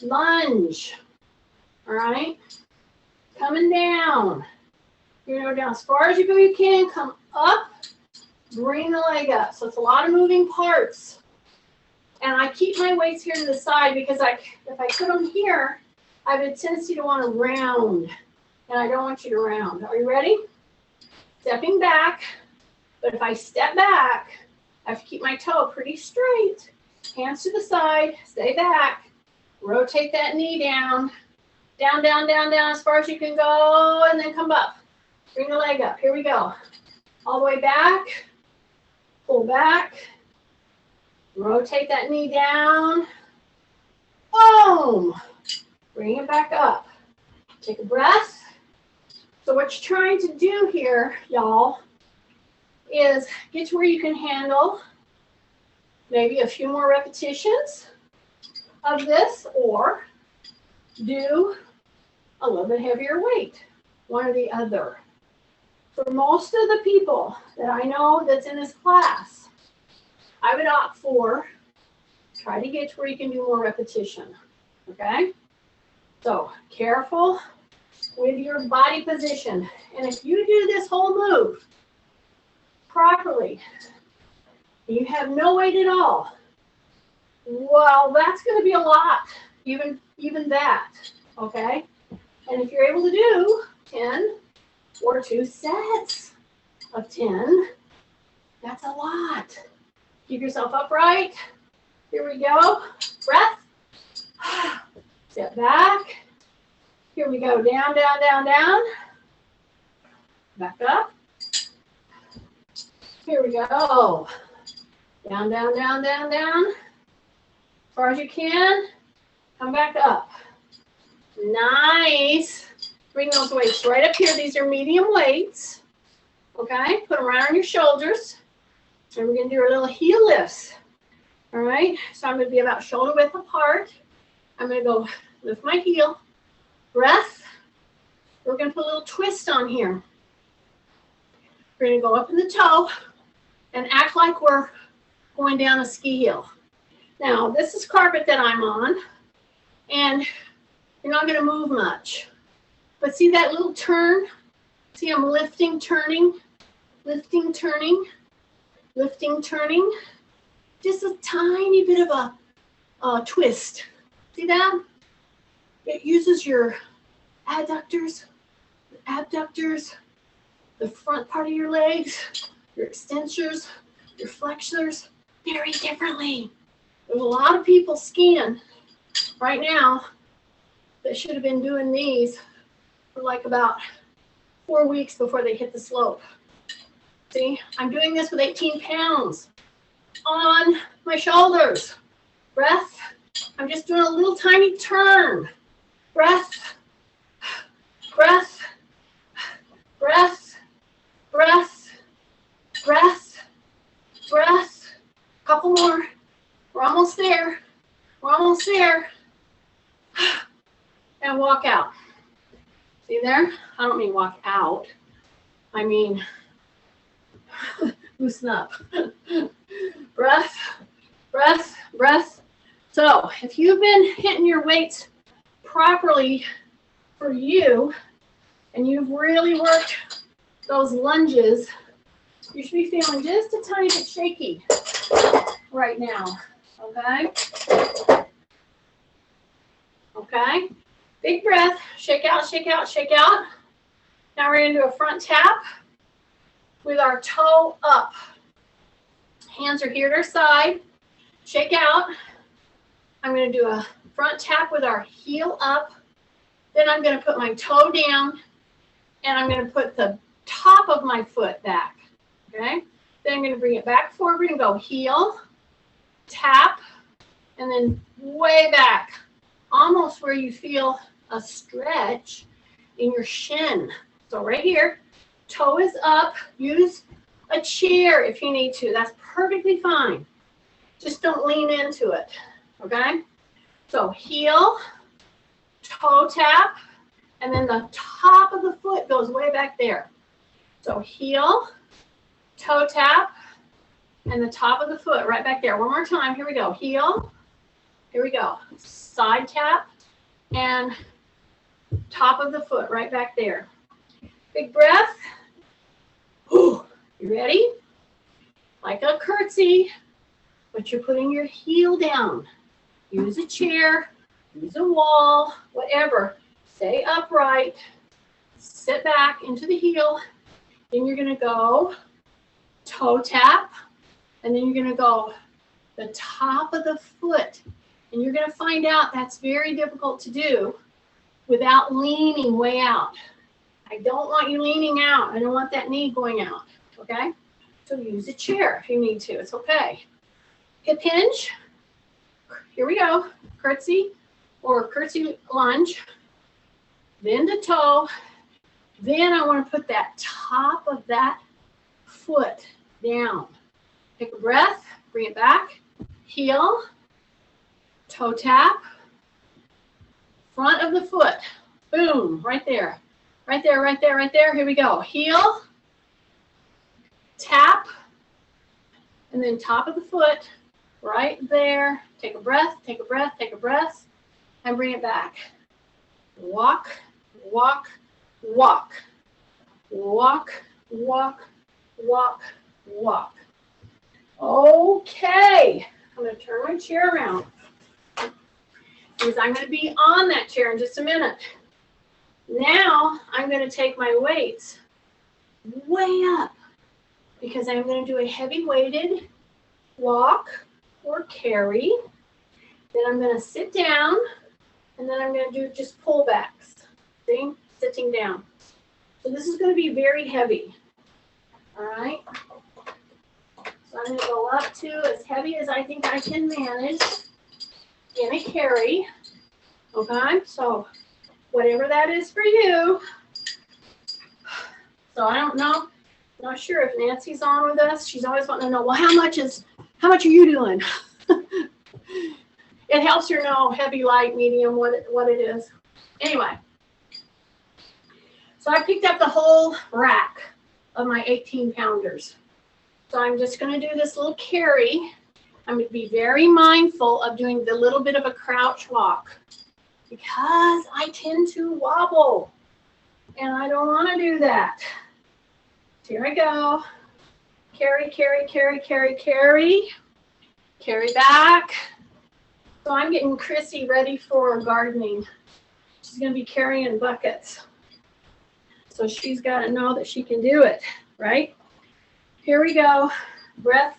lunge, all right? Coming down. Down as far as you can, come up, bring the leg up. So it's a lot of moving parts. And I keep my weights here to the side because if I put them here, I have a tendency to want to round, and I don't want you to round. Are you ready? Stepping back, but if I step back, I have to keep my toe pretty straight. Hands to the side, stay back, rotate that knee down, down, down, down, down as far as you can go, and then come up. Bring the leg up. Here we go. All the way back, pull back, rotate that knee down, boom, bring it back up. Take a breath. So what you're trying to do here, y'all, is get to where you can handle maybe a few more repetitions of this, or do a little bit heavier weight, one or the other. For most of the people that I know that's in this class, I would opt for try to get to where you can do more repetition, okay? So careful with your body position. And if you do this whole move properly, you have no weight at all, well, that's going to be a lot, even that, okay? And if you're able to do 10 or 2 sets of 10, that's a lot. Keep yourself upright. Here we go. Breath. Step back. Here we go. Down, down, down, down. Back up. Here we go. Down, down, down, down, down. As far as you can. Come back up. Nice. Bring those weights right up here. These are medium weights. Okay? Put them right on your shoulders. And we're going to do our little heel lifts. All right? So I'm going to be about shoulder width apart. I'm going to go lift my heel. Breath. We're going to put a little twist on here. We're going to go up in the toe and act like we're going down a ski hill. Now, this is carpet that I'm on, and you're not going to move much. But see that little turn? See, I'm lifting, turning, lifting, turning, lifting, turning. Just a tiny bit of a twist. See that? It uses your adductors, abductors, the front part of your legs, your extensors, your flexors, very differently. There's a lot of people skiing right now that should have been doing these for like about 4 weeks before they hit the slope. See, I'm doing this with 18 pounds on my shoulders. Breath. I'm just doing a little tiny turn. Breath. Breath. Breath. Breath. Breath. Breath. Couple more. We're almost there. We're almost there. And walk out. See there? I don't mean walk out. I mean loosen up. Breath, breath, breath. So if you've been hitting your weights properly for you, and you've really worked those lunges, you should be feeling just a tiny bit shaky right now. Okay? Okay? Big breath. Shake out, shake out, shake out. Now we're going to do a front tap with our toe up. Hands are here to our side. Shake out. I'm going to do a front tap with our heel up. Then I'm going to put my toe down, and I'm going to put the top of my foot back. Okay? Then I'm going to bring it back forward and go heel, tap, and then way back, almost where you feel a stretch in your shin. So right here, toe is up. Use a chair if you need to. That's perfectly fine. Just don't lean into it. Okay? So heel, toe tap, and then the top of the foot goes way back there. So heel, toe tap, and the top of the foot right back there. One more time. Here we go. Heel. Here we go. Side tap and top of the foot right back there. Big breath. Ooh, you ready? Like a curtsy, but you're putting your heel down. Use a chair use a wall, whatever. Stay upright, sit back into the heel, then you're gonna go toe tap, and then you're gonna go the top of the foot. And you're gonna find out that's very difficult to do without leaning way out. I don't want you leaning out. I don't want that knee going out, okay? So use a chair if you need to, it's okay. Hip hinge, here we go. Curtsy or curtsy lunge, then to toe. Then I want to put that top of that foot down. Take a breath, bring it back, heel, toe tap, front of the foot, boom, right there. Right there, right there, right there. Here we go. Heel, tap, and then top of the foot, right there. Take a breath, take a breath, take a breath, and bring it back. Walk, walk, walk. Walk, walk, walk, walk. Okay. I'm going to turn my chair around because I'm going to be on that chair in just a minute. Now I'm going to take my weights way up because I'm going to do a heavy weighted walk or carry. Then I'm going to sit down and then I'm going to do just pullbacks. See? Sitting down. So this is going to be very heavy. All right. So I'm going to go up to as heavy as I think I can manage in a carry. Okay. So whatever that is for you. So I don't know. I'm not sure if Nancy's on with us. She's always wanting to know, well, how much are you doing? It helps her know heavy, light, medium, what it is. Anyway. So I picked up the whole rack of my 18-pounders. So I'm just going to do this little carry. I'm going to be very mindful of doing the little bit of a crouch walk because I tend to wobble and I don't want to do that. Here I go. Carry, carry, carry, carry, carry. Carry back. So I'm getting Chrissy ready for gardening. She's going to be carrying buckets. So she's got to know that she can do it, right? Here we go. Breath,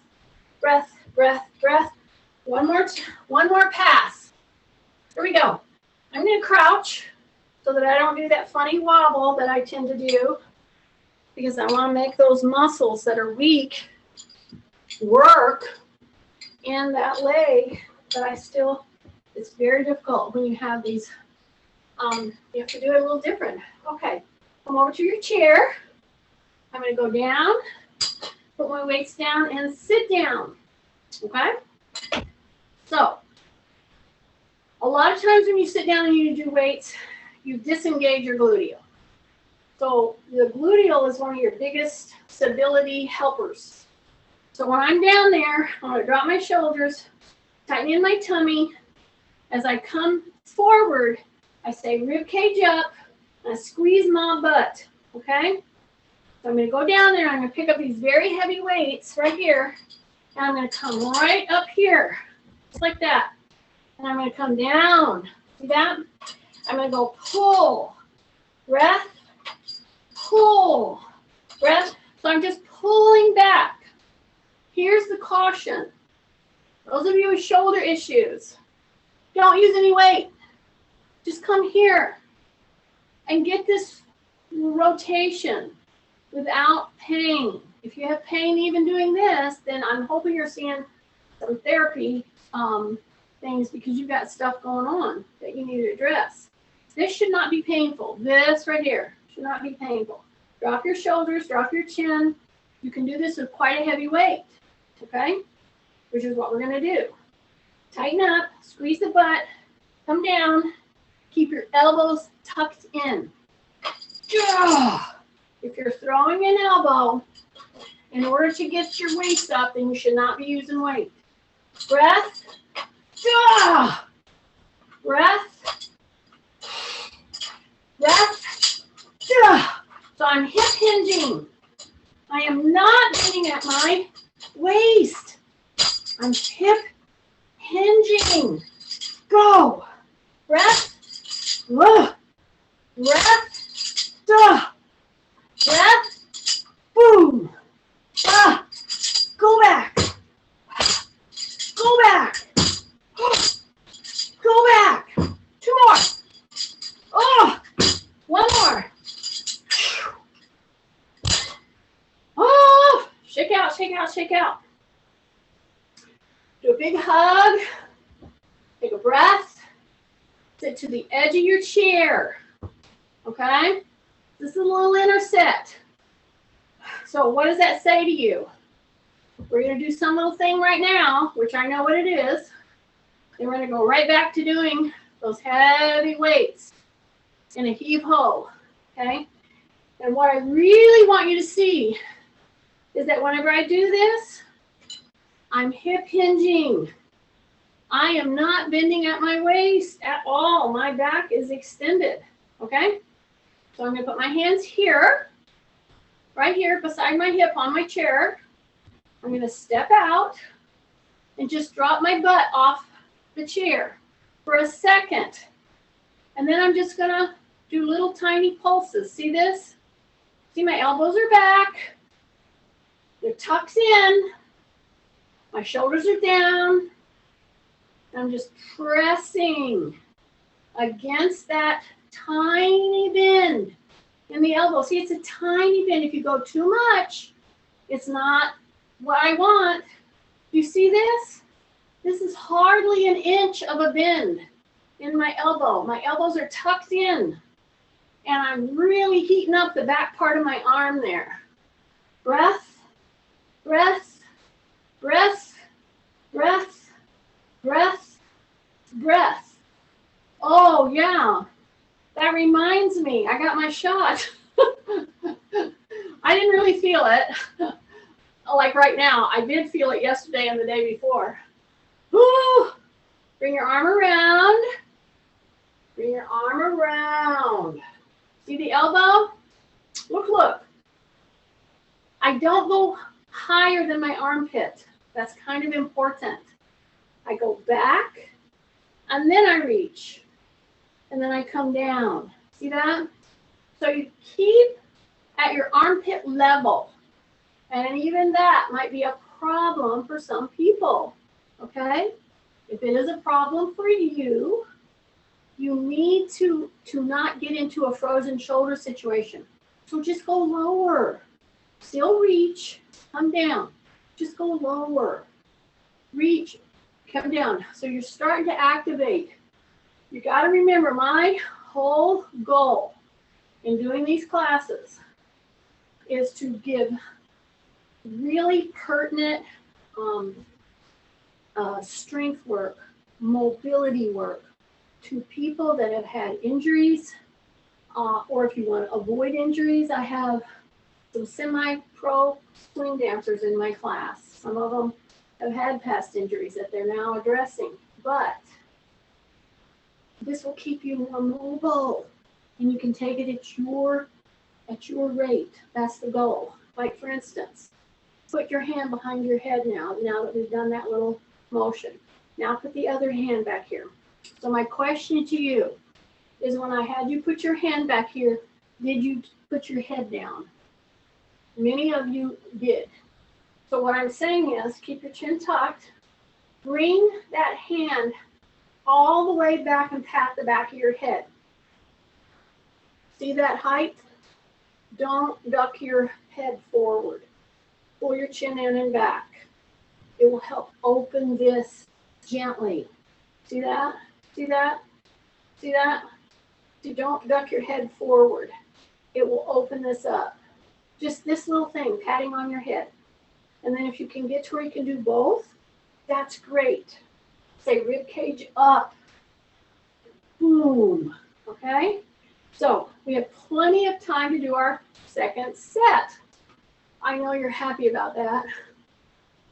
breath, breath, breath. One more pass. Here we go. I'm going to crouch so that I don't do that funny wobble that I tend to do because I want to make those muscles that are weak work in that leg that it's very difficult when you have these, you have to do it a little different. Okay, come over to your chair. I'm going to go down, put my weights down, and sit down. Okay? So, a lot of times when you sit down and you do weights, you disengage your gluteal. So, the gluteal is one of your biggest stability helpers. So, when I'm down there, I'm going to drop my shoulders, tighten in my tummy. As I come forward, I say rib cage up, and I squeeze my butt. Okay? So I'm going to go down there, I'm going to pick up these very heavy weights right here, and I'm going to come right up here, just like that. And I'm going to come down. See that? I'm going to go pull, breath, pull, breath. So I'm just pulling back. Here's the caution. Those of you with shoulder issues, don't use any weight. Just come here and get this rotation without pain. If you have pain even doing this, then I'm hoping you're seeing some therapy things because you've got stuff going on that you need to address. This should not be painful. This right here should not be painful. Drop your shoulders, drop your chin. You can do this with quite a heavy weight, okay? Which is what we're going to do. Tighten up, squeeze the butt, come down, keep your elbows tucked in. If you're throwing an elbow, in order to get your waist up, then you should not be using weight. Breath. Breath. Breath. So I'm hip hinging. I am not getting at my waist. I'm hip hinging. Go. breath, breath, breath, boom, go back, go back, go back, 2 more, one more, shake out, shake out, shake out. Do a big hug, take a breath, sit to the edge of your chair, okay? This is a little interset. So what does that say to you? We're going to do some little thing right now, which I know what it is. Then we're going to go right back to doing those heavy weights in a heave-ho, okay? And what I really want you to see is that whenever I do this, I'm hip hinging. I am not bending at my waist at all. My back is extended, okay? So I'm going to put my hands here, right here beside my hip on my chair. I'm going to step out and just drop my butt off the chair for a second. And then I'm just going to do little tiny pulses. See this? See, my elbows are back. They're tucked in. My shoulders are down. I'm just pressing against that tiny bend in the elbow. See, it's a tiny bend. If you go too much, it's not what I want. You see this? This is hardly an inch of a bend in my elbow. My elbows are tucked in, and I'm really heating up the back part of my arm there. Breath, breath, breath, breath, breath, breath. Oh, yeah. That reminds me, I got my shot. I didn't really feel it. Like right now, I did feel it yesterday and the day before. Woo! Bring your arm around. Bring your arm around. See the elbow? Look, look. I don't go higher than my armpit. That's kind of important. I go back, and then I reach, and then I come down. See that? So you keep at your armpit level, and even that might be a problem for some people, okay? If it is a problem for you, you need to not get into a frozen shoulder situation. So just go lower. Still reach, come down. Just go lower. Reach, come down. So you're starting to activate. You got to remember, my whole goal in doing these classes is to give really pertinent strength work, mobility work to people that have had injuries, or if you want to avoid injuries. I have some semi-pro swing dancers in my class. Some of them have had past injuries that they're now addressing, but this will keep you more mobile, and you can take it at your rate. That's the goal. Like, for instance, put your hand behind your head now that we've done that little motion. Now put the other hand back here. So my question to you is, when I had you put your hand back here, did you put your head down? Many of you did. So what I'm saying is, keep your chin tucked. Bring that hand all the way back and pat the back of your head. See that height? Don't duck your head forward. Pull your chin in and back. It will help open this gently. See that? See that? See that? So don't duck your head forward. It will open this up. Just this little thing, patting on your head. And then if you can get to where you can do both, that's great. Say rib cage up. Boom. Okay? So we have plenty of time to do our second set. I know you're happy about that.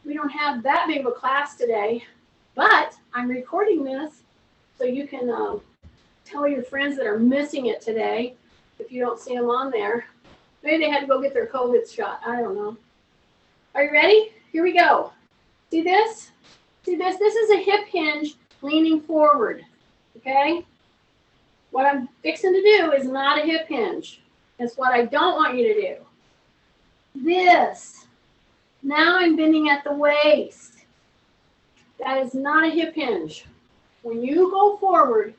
We don't have that big of a class today, but I'm recording this so you can tell your friends that are missing it today if you don't see them on there. Maybe they had to go get their COVID shot. I don't know. Are you ready? Here we go. See this? See this? This is a hip hinge leaning forward. Okay? What I'm fixing to do is not a hip hinge. It's what I don't want you to do. This. Now I'm bending at the waist. That is not a hip hinge. When you go forward,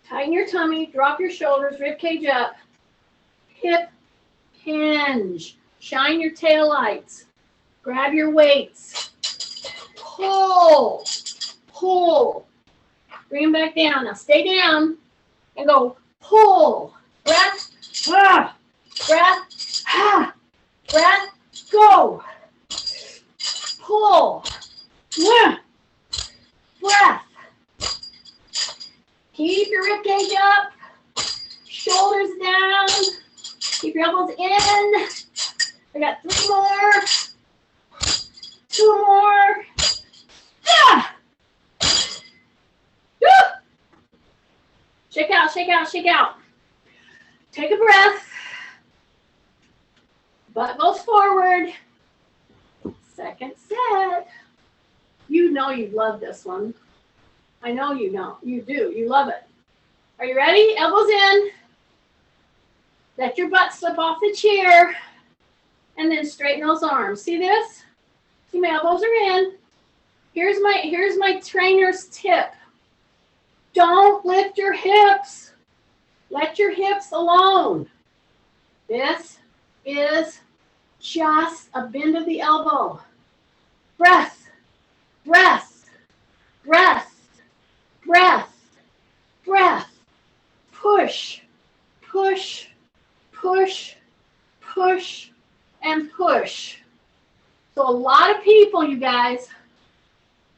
tighten your tummy, drop your shoulders, rib cage up, hip hinge. Shine your tail lights. Grab your weights. Pull. Pull. Bring them back down. Now stay down and go pull. Breath. Ah. Breath. Ah. Breath. Go. Pull. Ah. Breath. Keep your rib cage up. Shoulders down. Keep your elbows in. I got 3 more. 2 more. Ah. Shake out, shake out, shake out. Take a breath. Butt goes forward. Second set. You know you love this one. I know you know. You do. You love it. Are you ready? Elbows in. Let your butt slip off the chair. And then straighten those arms. See this? See, my elbows are in. Here's my trainer's tip. Don't lift your hips. Let your hips alone. This is just a bend of the elbow. Breath, breath, breath, breath, breath. Push, push, push, push, and push. So a lot of people, you guys,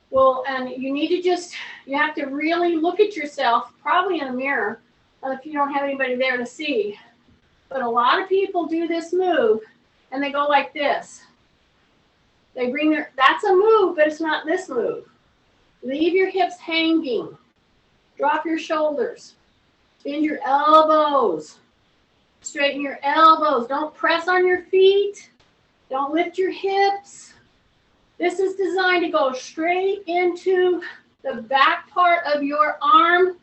will, and you need to just, you have to really look at yourself, probably in a mirror, if you don't have anybody there to see. But a lot of people do this move, and they go like this. They bring their, that's a move, but it's not this move. Leave your hips hanging. Drop your shoulders. Bend your elbows. Straighten your elbows. Don't press on your feet. Don't lift your hips. This is designed to go straight into the back part of your arm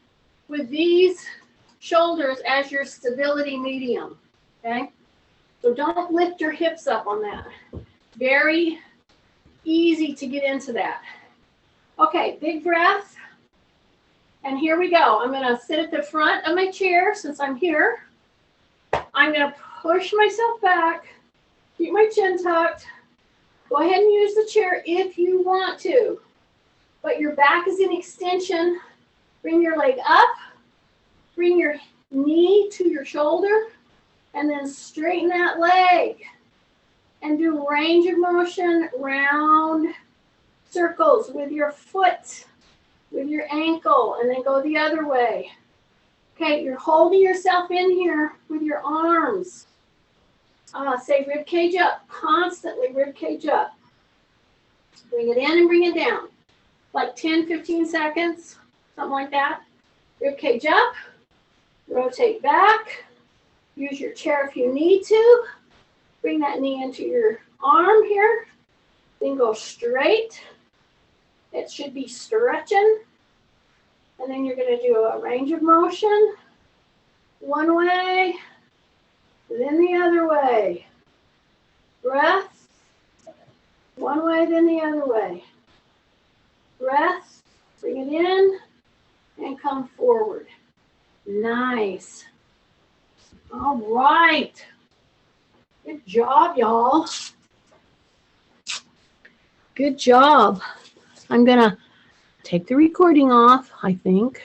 with these shoulders as your stability medium, okay? So don't lift your hips up on that. Very easy to get into that. Okay, big breath. And here we go. I'm gonna sit at the front of my chair since I'm here. I'm gonna push myself back, keep my chin tucked. Go ahead and use the chair if you want to, but your back is in extension. Bring your leg up, bring your knee to your shoulder, and then straighten that leg. And do range of motion, round circles with your foot, with your ankle, and then go the other way. Okay, you're holding yourself in here with your arms. Say rib cage up, constantly rib cage up. Bring it in and bring it down. Like 10, 15 seconds, something like that. Rib cage up, rotate back. Use your chair if you need to. Bring that knee into your arm here. Then go straight. It should be stretching. And then you're going to do a range of motion. One way, then the other way. Breath. One way, then the other way. Breath. Bring it in and come forward. Nice. All right. Good job, y'all. Good job. I'm going to take the recording off, I think.